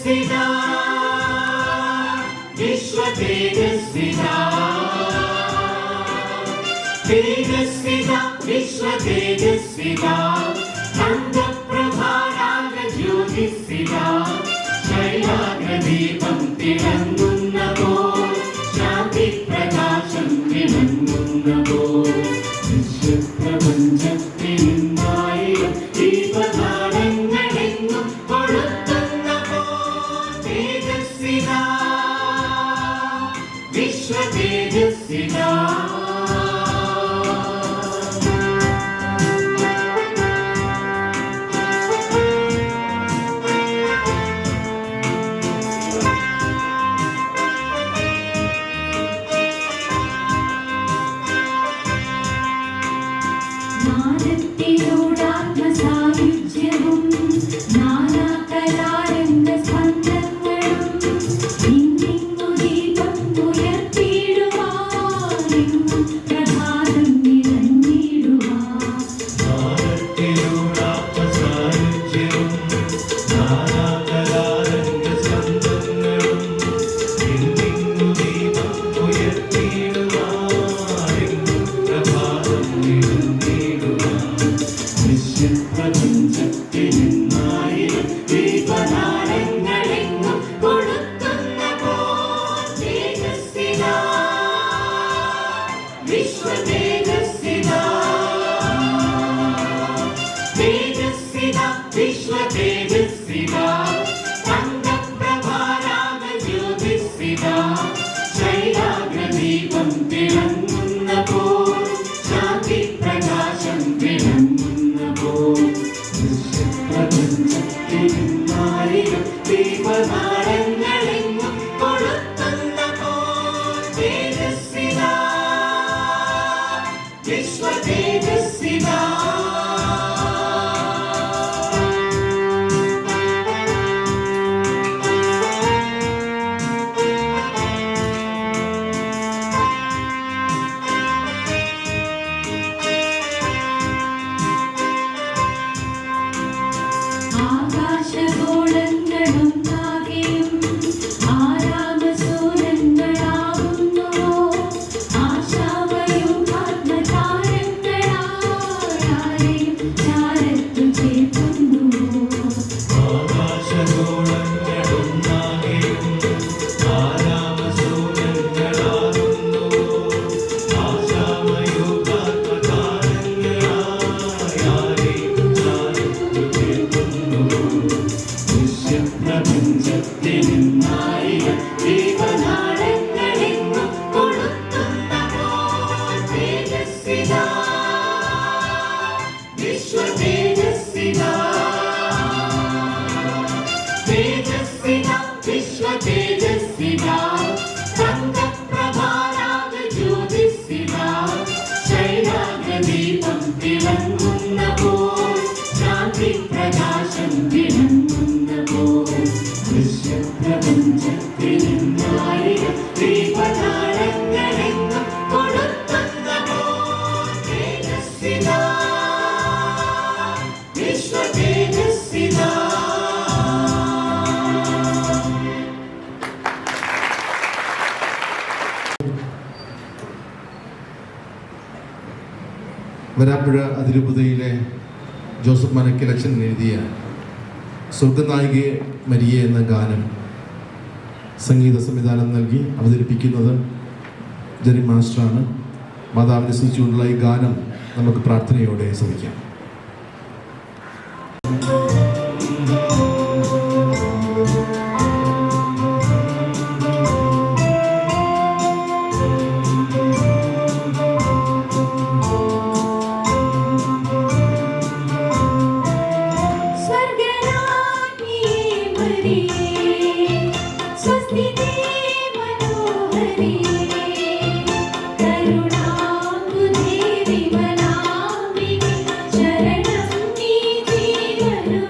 तेजस्विना विश्व तेजस्विना तेजस्विना विश्व तेजस्विना तंत्रप्रभाराग ज्योतिस्विना शैलाग्रदीपं तिलङ्गुन्नतो शान्ति प्रकाशं तिलङ्गुन्नतो വിശ്വപ്രപഞ്ചത്തിനായിരം ദീപനാളങ്ങളെങ്ങും കൊളുത്തുന്നതോ തേജസ്വിനാ വിശ്വ തേജസ്വിനാ ശൈലാഗ്രദീപം തിളങ്ങുന്നതോ ശാന്തി പ്രകാശം തിളങ്ങുന്നതോ വിശ്വപ്രപഞ്ചത്തിനായിരം ദീപനാളങ്ങളെങ്ങും കൊളുത്തുന്നതോ തേജസ്വിനാ വിശ്വ തേജസ്വിനാ ശൈലാഗ്രദീപം തിളങ്ങുന്നതോ ശാന്തി പ്രകാശം തിളങ്ങുന്നതോ വിശ്വപ്രപഞ്ചത്തിനായിരം ദീപനാളങ്ങളെങ്ങും കൊളുത്തുന്നതോ തേജസ്വിനാ വിശ്വ തേജസ്വിനാ. വരാപ്പുഴ അതിരൂപതയിലെ ജോസഫ് മനക്കലച്ചൻ എഴുതിയ സ്വർഗനായികയെ മരിയെ എന്ന ഗാനം സംഗീത സംവിധാനം നൽകി അവതരിപ്പിക്കുന്നത് ജെറി മാസ്റ്ററാണ്. മാതാവിനെ സ്തുതിച്ചുകൊണ്ടുള്ള ഈ ഗാനം നമുക്ക് പ്രാർത്ഥനയോടെ ശ്രമിക്കാം. കരുണാംബുദേവി മനാമിനി ശരണം നീ ജീവനു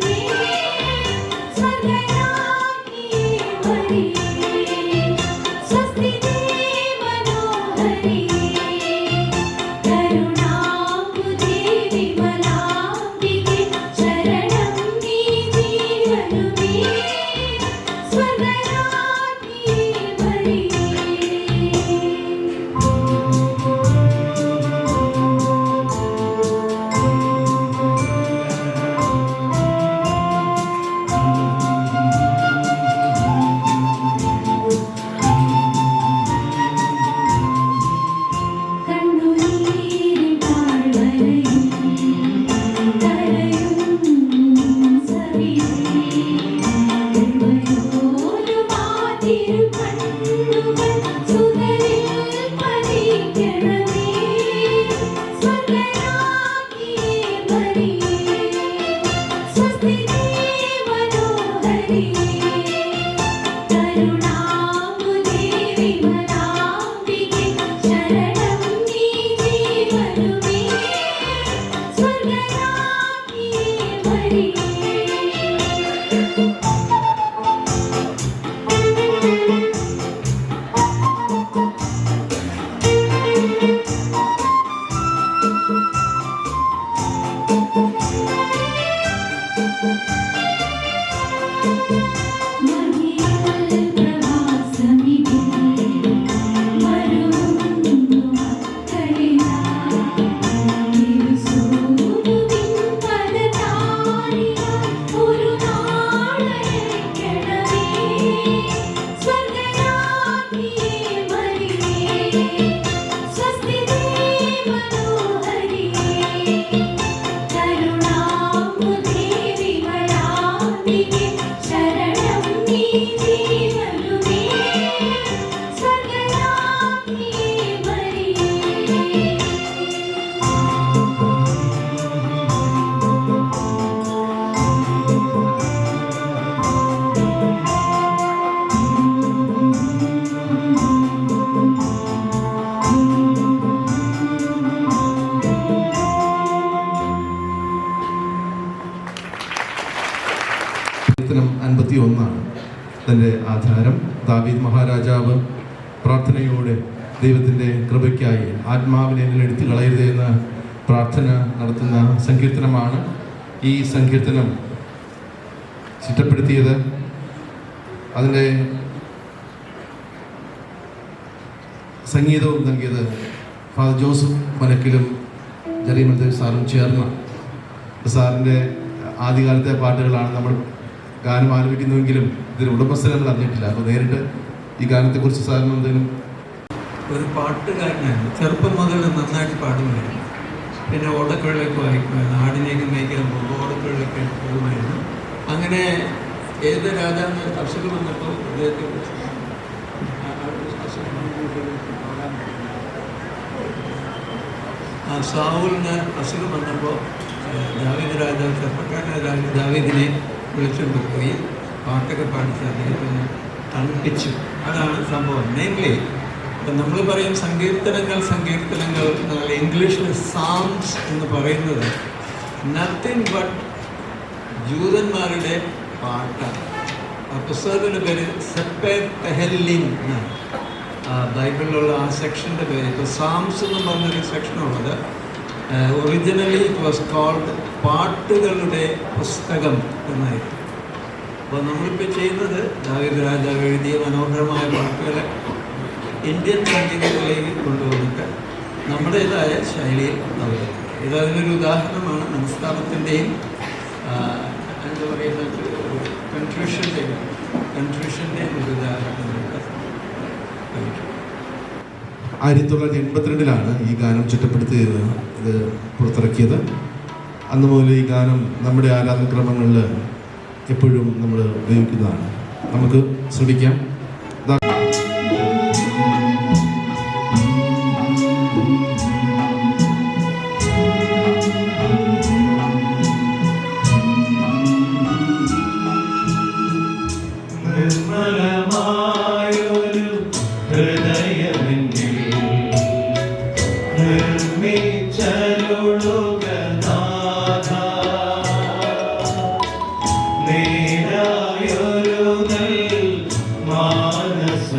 51 തൻ്റെ ആധാരം. ദാവീദ് മഹാരാജാവ് പ്രാർത്ഥനയോടെ ദൈവത്തിൻ്റെ കൃപയ്ക്കായി ആത്മാവിനെ എടുത്തു കളയരുത് എന്ന് പ്രാർത്ഥന നടത്തുന്ന സങ്കീർത്തനമാണ്. ഈ സങ്കീർത്തനം ചിട്ടപ്പെടുത്തിയത് അതിൻ്റെ സംഗീതവും നൽകിയത് ഫാദർ ജോസഫ് മനക്കിലും ജെറി സാറും ചേർന്ന. സാറിൻ്റെ ആദ്യകാലത്തെ പാട്ടുകളാണ് നമ്മൾ ഗാനം ആലപിക്കുന്നുവെങ്കിലും ഇതിന് ഉടമസ്ഥനെ നമ്മൾ അറിഞ്ഞിട്ടില്ല. അപ്പോൾ നേരിട്ട് ഈ ഗാനത്തെക്കുറിച്ച് സാറിന് എന്തെങ്കിലും? ഒരു പാട്ടുകാരനായിരുന്നു. ചെറുപ്പം മുതൽ നന്നായിട്ട് പാടുമായിരുന്നു. പിന്നെ ഓടക്കുഴലൊക്കെ വായിക്കുമായിരുന്നു. ആടിനെയൊക്കെ മേയ്ക്കാൻ പോകുമ്പോൾ ഓടക്കുഴലൊക്കെ പോകുമായിരുന്നു. അങ്ങനെ ഏത് രാജാവിന് അസുഖം വന്നപ്പോൾ അദ്ദേഹത്തെ സാവൂലിന് അസുഖം വന്നപ്പോൾ ദാവീദ് രാജാവ് ചെറുപ്പക്കാരനായ ദാവീദിനെ വിളിച്ചുകൊണ്ട് പോയി പാട്ടൊക്കെ പാടിച്ച് അദ്ദേഹത്തിന് തണുപ്പിച്ചു. അതാണ് സംഭവം. നെയിംലി ഇപ്പം നമ്മൾ പറയും സങ്കീർത്തനങ്ങൾ എന്നുള്ള ഇംഗ്ലീഷിൽ സാംസ് എന്ന് പറയുന്നത് നത്തിങ് ബട്ട് ജൂതന്മാരുടെ പാട്ടാണ്. ആ പുസ്തകത്തിൻ്റെ പേര് സെപ്പേർ തെഹല്ലിൻ എന്നാണ്. ബൈബിളിലുള്ള ആ സെക്ഷൻ്റെ പേര്. ഇപ്പോൾ സാംസ് എന്ന് പറഞ്ഞൊരു സെക്ഷനുള്ളത് ഒറിജിനലി ഇറ്റ് വാസ് കോൾഡ് പാട്ടുകളുടെ പുസ്തകം എന്നായിരുന്നു. അപ്പോൾ നമ്മളിപ്പോൾ ചെയ്യുന്നത് ദാവീദ് രാജാവ് എഴുതിയ മനോഹരമായ പാട്ടുകളെ ഇന്ത്യൻ സംഗീതത്തിലേക്ക് കൊണ്ടുവന്നിട്ട് നമ്മുടേതായ ശൈലിയിൽ അവതരിപ്പിക്കുക. ഇതതിനൊരു ഉദാഹരണമാണ്. മനസ്താപത്തിൻ്റെയും എന്താ പറയുന്നത് കൺട്രിഷൻ്റെയും ഒരു ഉദാഹരണം. 1982 ഈ ഗാനം ചിട്ടപ്പെടുത്തിയത്, ഇത് പുറത്തിറക്കിയത്. അന്ന് മുതൽ ഈ ഗാനം നമ്മുടെ ആരാധനക്രമങ്ങളിൽ എപ്പോഴും നമ്മൾ ഉപയോഗിക്കുന്നതാണ്. നമുക്ക് ശ്രമിക്കാം. മാനസ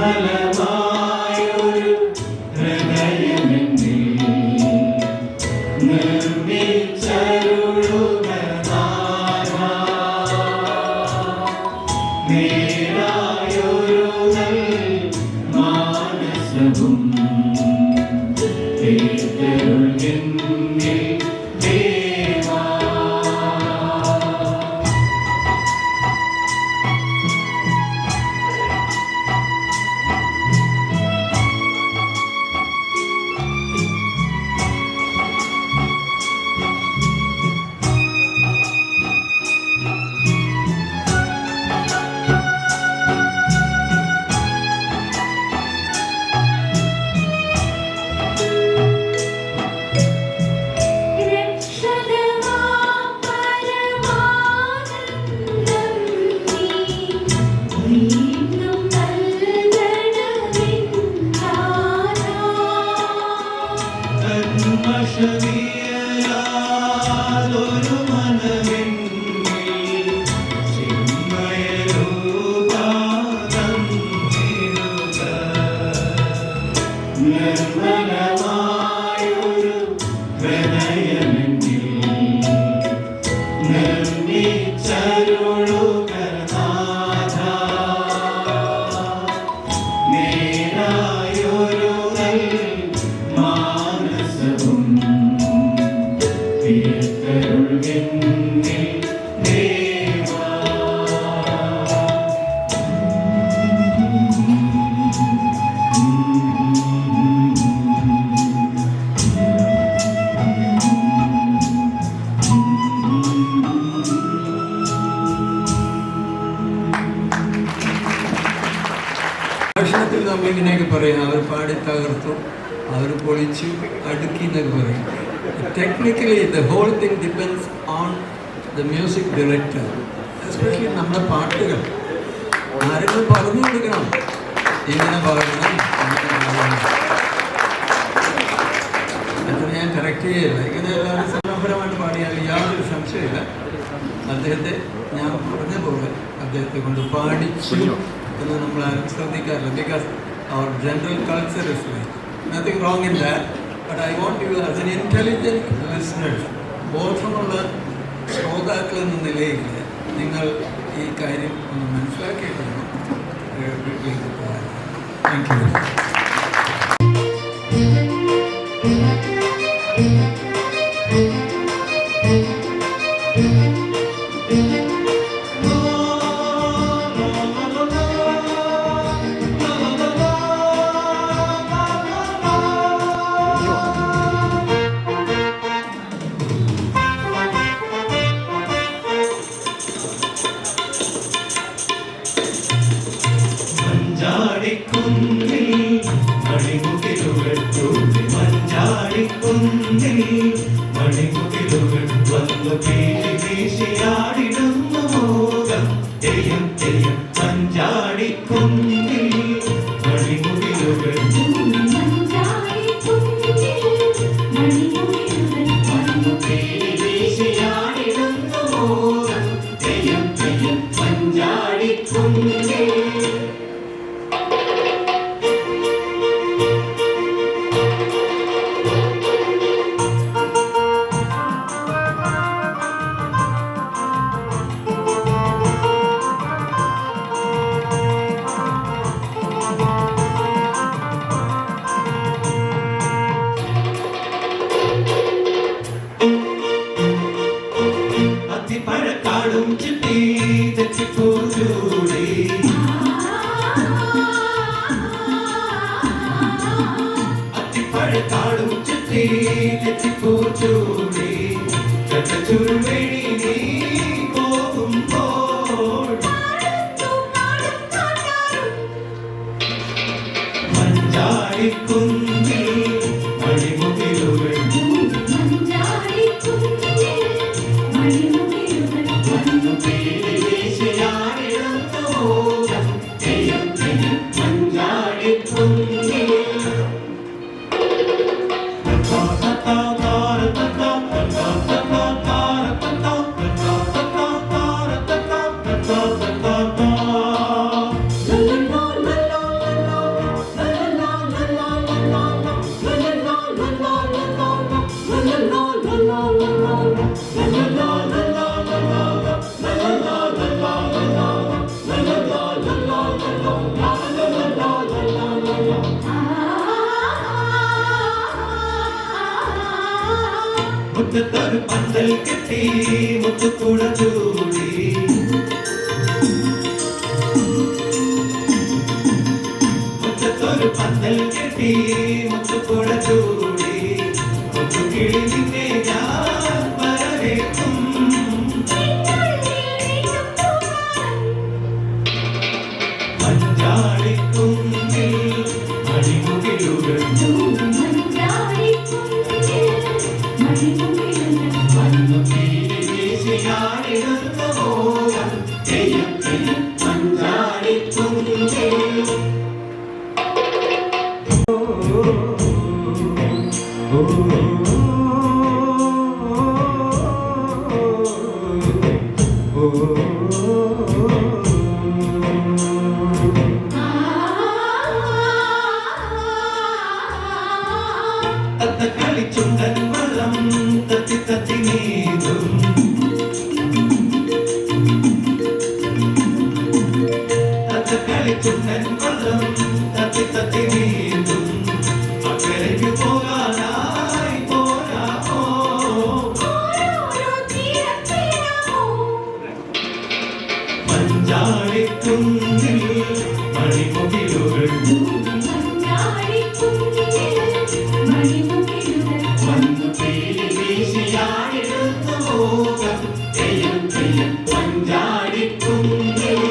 നിർമ്മലമായൊരു ഹൃദയമെന്നിൽ നിർമ്മിച്ചരുളുക നാഥാ. നേരായൊരു മാനസവും തീർത്തരുൾകെന്നിൽ ദേവാ. കന്മഷമീയാതൊരു മനമെന്നിൽ ചിന്മയരൂപാദം നേടുക. നിർമ്മലമായൊരു ഹൃദയമെന്നിൽ നിർമ്മിച്ചരുളുക നാഥാ. നേരായൊരു മാനസവും തീർത്തരുൾകെന്നിൽ ദേവാ. ഭക്ഷണത്തിൽ നമ്മളിങ്ങനെയൊക്കെ പറയും, അവർ പാടി തകർത്തു, അവർ പൊളിച്ചു, അടുക്കി എന്നൊക്കെ പറയും. Technically the whole thing depends on the music director. Especially നമ്മുടെ പാട്ടുകൾ ആരെങ്കിലും പറഞ്ഞു കൊടുക്കണം, ഇങ്ങനെ പാടണം, ഞാൻ കറക്റ്റ് ചെയ്യില്ല. ഇങ്ങനെ എല്ലാവരും സമാപരമായിട്ട് പാടിയാൽ യാതൊരു സംശയമില്ല. അദ്ദേഹത്തെ ഞാൻ പറഞ്ഞ പോലെ അദ്ദേഹത്തെ കൊണ്ട് പാടിച്ചു എന്ന് നമ്മൾ ആരും ശ്രദ്ധിക്കാറില്ല. ബിക്കോസ് അവർ general culture is like nothing wrong in that, but I want you as an intelligent listeners, ബോധമുള്ള ശ്രോതാക്കൾ എന്ന നിലയിൽ നിങ്ങൾ ഈ കാര്യം ഒന്ന് മനസ്സിലാക്കിയിട്ടുണ്ട്. വീട്ടിലേക്ക് പോകാൻ താങ്ക് യു. മണിമുകിലുകൾ വന്നു വീശിയാടിടുന്നു മോദം തെയ്യം തെയ്യം മഞ്ചാടിക്കുന്നിൽ. മണിമുകിലുകൾ വീശിയാടിടുന്നു മോദം തെയ്യം തെയ്യം മഞ്ചാടിക്കുന്നിൽ. അത്തിപ്പഴക്കാടും ചുറ്റി തെച്ചിപ്പൂച്ചൂടി അത്തിപ്പഴക്കാടും ചുറ്റി തെച്ചിപ്പൂച്ചൂടി ചുരുവേണി നീ പോകുമ്പോൾ മഞ്ചാടിക്കുന്നിൽ മണിമുകിലുകൾ വന്നു വീശിയാടിടുന്നു മോദം തെയ്യം തെയ്യം മഞ്ചാടിക്കുന്നിൽ. മുറ്റത്തൊരു പന്തൽ കെട്ടി മുത്തുകൂട ചൂടി മുറ്റത്തൊരു പന്തൽ കെട്ടി മുത്തുകൂട ചൂടി മുത്തുകിളി നിന്നെ ഞാൻ വരവേൽക്കും മഞ്ചാടിക്കുന്നിൽ മണിമുകിലുകൾ കളിച്ചുണ്ടൻ വള്ളം തത്തി തത്തി നീതും കളിച്ചുണ്ടൻ വള്ളം തത്തി തത്തി നീതും അക്കരയ്ക്ക് പോകാനായി പോരാമോ മഞ്ചാടിക്കുന്നിൽ മണിമുകിലുകൾ വന്നു പേര് വീശിയാടിടുന്നു മോഹം തെയ്യം തെയ്യം മഞ്ചാടിക്കുന്നിൽ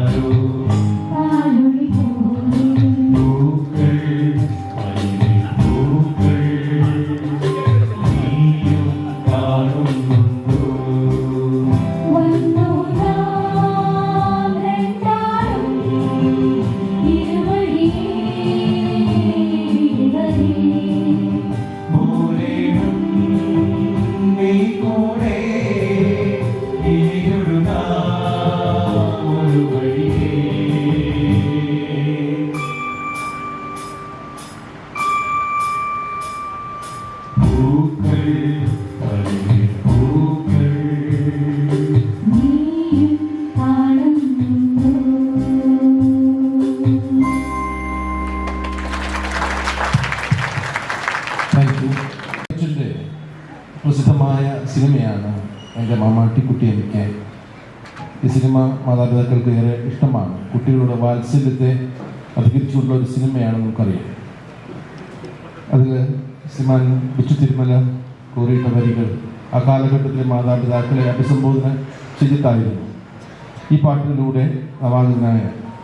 ആരോ പൂക്കൾ പൂക്കൾ നീയും കാണുന്നുണ്ടോ മൂലേനും നീ കൂടെ ഇനിയൊരു നാൾ ഒരു വഴിയേ പൂക്കൾ പൂക്കൾ അച്ഛൻ്റെ പ്രസിദ്ധമായ സിനിമയാണ് എൻ്റെ മാമാട്ടിക്കുട്ടി. എനിക്ക് ഈ സിനിമ മാതാപിതാക്കൾക്ക് ഏറെ ഇഷ്ടമാണ്. കുട്ടികളുടെ വാത്സല്യത്തെ അധികരിച്ചുകൊണ്ടുള്ള ഒരു സിനിമയാണ് നമുക്കറിയാം. അതിൽ ശ്രീമാൻ ബിച്ചു തിരുമല കോറിയിട്ട വരികൾ ആ കാലഘട്ടത്തിലെ മാതാപിതാക്കളെ അഭിസംബോധന ചെയ്തിട്ടായിരുന്നു. ഈ പാട്ടിലൂടെ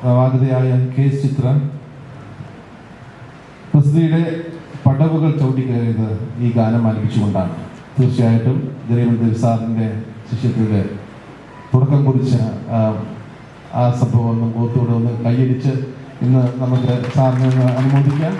നവാഗതയായ കെ ചിത്ര പ്രസിദ്ധിയുടെ പടവുകൾ ചവിട്ടിക്കയറിയത് ഈ ഗാനം ആലപിച്ചുകൊണ്ടാണ്. തീർച്ചയായിട്ടും ജെറി സാറിൻ്റെ ശിഷ്യത്തിൻ്റെ തുടക്കം കുറിച്ച ആ സംഭവം നമുക്ക് ഓർത്തുകൂടെ ഒന്ന് കൈയടിച്ച് ഇന്ന് നമുക്ക് സാറിനെ അനുമോദിക്കാം.